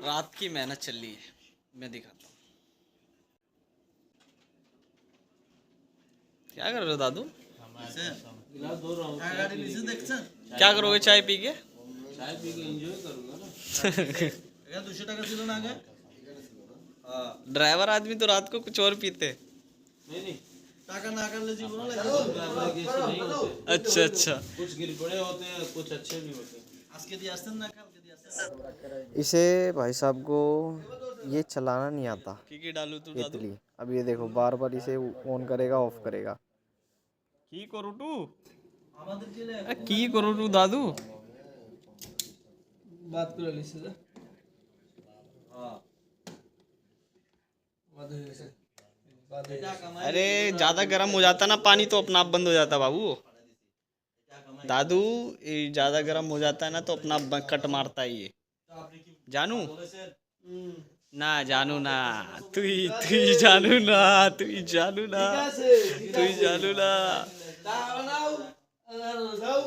रात की मेहनत चल रही है, मैं दिखाता हूँ। क्या कर रहे हो दादू? क्या करोगे चाय पी के? चाय पी के एंजॉय करूंगा ना। 200 টাকা ছিল না আগে? ड्राइवर आदमी तो रात को कुछ और पीते। नहीं টাকা না কাটলে জীবন ड्राइवर के ऐसे नहीं होते। अच्छा अच्छा। कुछ गिर पड़े होते हैं, कुछ अच्छे भी होते हैं। আজকে দিয়ে আসতেন না কালকে দিয়ে আসতেন? इसे भाई साहब को ये चलाना नहीं आता की डालू तू दादू? केतली। अब ये देखो बार बार इसे ऑन करेगा ऑफ करेगा। की करू तू? আমাদের জেলে की करू तू दादू? বাদ করে লিছে যা। হ্যাঁ বাদ হয়ে গেছে। अरे ज्यादा गर्म हो जाता ना पानी तो अपना आप बंद हो जाता बाबू। दादू ये ज्यादा गर्म हो जाता है ना तो अपना आप कट मारता है ये। जानू ना, जानू ना, तू ही जानू ना, तू ही जानू ना, तू ही जानू ना। তা বানাও আর যাও